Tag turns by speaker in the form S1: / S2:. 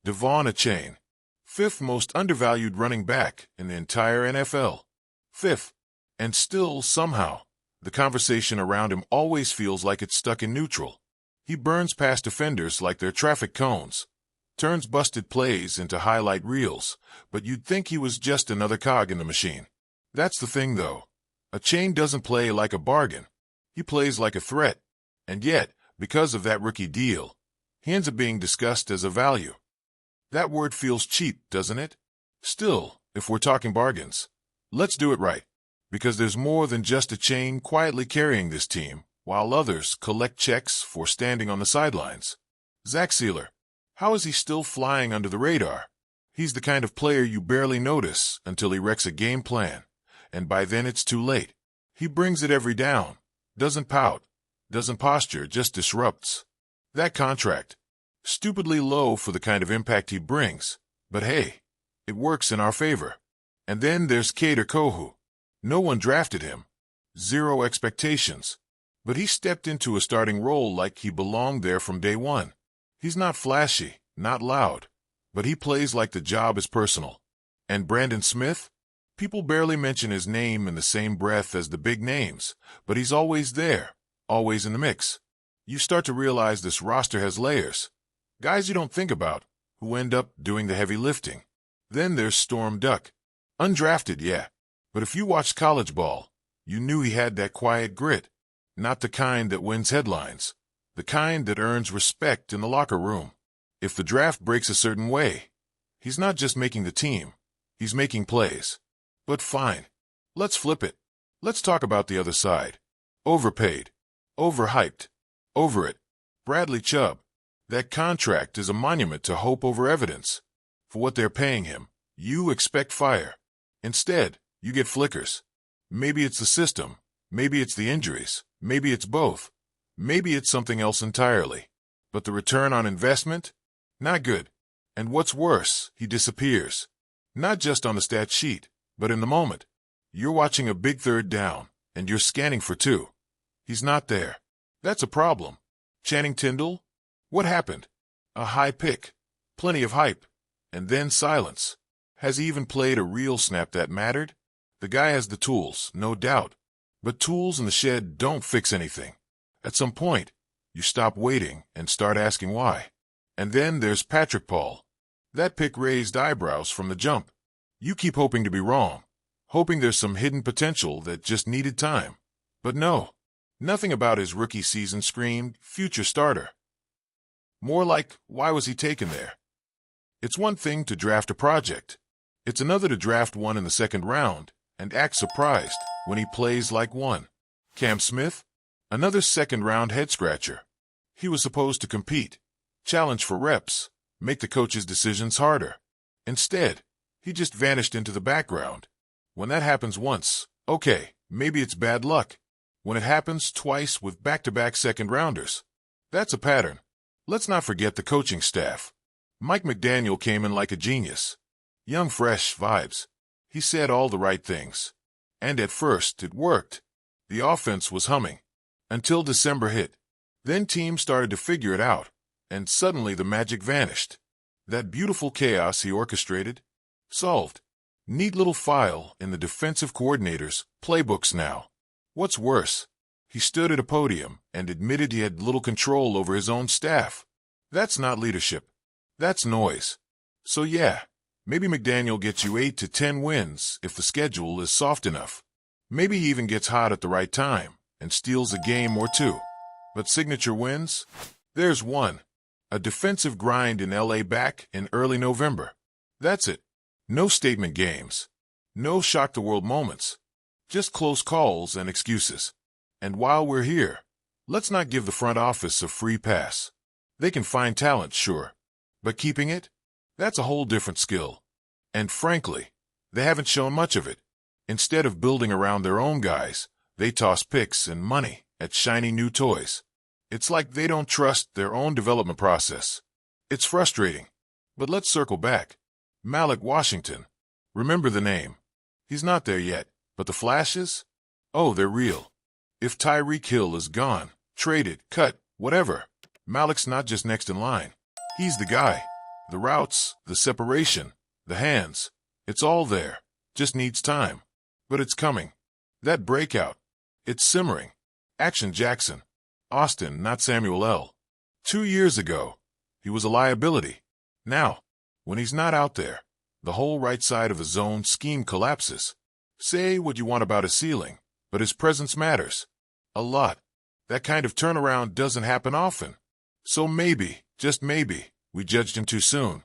S1: Devon Achane, fifth most undervalued running back in the entire NFL. Fifth. And still, somehow, the conversation around him always feels like it's stuck in neutral. He burns past defenders like they're traffic cones, turns busted plays into highlight reels, but you'd think he was just another cog in the machine. That's the thing, though. Achane doesn't play like a bargain. He plays like a threat. And yet, because of that rookie deal, he ends up being discussed as a value. That word feels cheap, doesn't it? Still, if we're talking bargains, let's do it right. Because there's more than just Achane quietly carrying this team, while others collect checks for standing on the sidelines. Zach Sealer. How is he still flying under the radar? He's the kind of player you barely notice until he wrecks a game plan, and by then it's too late. He brings it every down, doesn't pout, doesn't posture, just disrupts. That contract, stupidly low for the kind of impact he brings, but hey, it works in our favor. And then there's Kader Kohou. No one drafted him. Zero expectations. But he stepped into a starting role like he belonged there from day one. He's not flashy, not loud, but he plays like the job is personal. And Brandon Smith? People barely mention his name in the same breath as the big names, but he's always there, always in the mix. You start to realize this roster has layers. Guys you don't think about, who end up doing the heavy lifting. Then there's Storm Duck. Undrafted, yeah. But if you watched college ball, you knew he had that quiet grit. Not the kind that wins headlines. The kind that earns respect in the locker room. If the draft breaks a certain way, he's not just making the team, he's making plays. But fine. Let's flip it. Let's talk about the other side. Overpaid. Overhyped. Over it. Bradley Chubb. That contract is a monument to hope over evidence. For what they're paying him, you expect fire. Instead, you get flickers. Maybe it's the system. Maybe it's the injuries. Maybe it's both. Maybe it's something else entirely. But the return on investment? Not good. And what's worse, he disappears. Not just on the stat sheet, but in the moment. You're watching a big third down, and you're scanning for two. He's not there. That's a problem. Channing Tindall? What happened? A high pick. Plenty of hype. And then silence. Has he even played a real snap that mattered? The guy has the tools, no doubt. But tools in the shed don't fix anything. At some point, you stop waiting and start asking why. And then there's Patrick Paul. That pick raised eyebrows from the jump. You keep hoping to be wrong, hoping there's some hidden potential that just needed time. But no, nothing about his rookie season screamed future starter. More like, why was he taken there? It's one thing to draft a project. It's another to draft one in the second round and act surprised when he plays like one. Cam Smith? Another second-round head-scratcher. He was supposed to compete, challenge for reps, make the coach's decisions harder. Instead, he just vanished into the background. When that happens once, okay, maybe it's bad luck. When it happens twice with back-to-back second-rounders, that's a pattern. Let's not forget the coaching staff. Mike McDaniel came in like a genius. Young, fresh vibes. He said all the right things. And at first, it worked. The offense was humming. Until December hit. Then teams started to figure it out, and suddenly the magic vanished. That beautiful chaos he orchestrated? Solved. Neat little file in the defensive coordinator's playbooks now. What's worse, he stood at a podium and admitted he had little control over his own staff. That's not leadership. That's noise. So yeah, maybe McDaniel gets you 8 to 10 wins if the schedule is soft enough. Maybe he even gets hot at the right time and steals a game or two. But signature wins? There's one. A defensive grind in LA back in early November. That's it. No statement games. No shock-the-world moments. Just close calls and excuses. And while we're here, let's not give the front office a free pass. They can find talent, sure. But keeping it? That's a whole different skill. And frankly, they haven't shown much of it. Instead of building around their own guys, they toss picks and money at shiny new toys. It's like they don't trust their own development process. It's frustrating. But let's circle back. Malik Washington. Remember the name. He's not there yet, but the flashes? Oh, they're real. If Tyreek Hill is gone, traded, cut, whatever, Malik's not just next in line. He's the guy. The routes, the separation, the hands, it's all there. Just needs time. But it's coming. That breakout. It's simmering. Action Jackson. Austin, not Samuel L. 2 years ago, he was a liability. Now, when he's not out there, the whole right side of the zone scheme collapses. Say what you want about his ceiling, but his presence matters. A lot. That kind of turnaround doesn't happen often. So maybe, just maybe, we judged him too soon.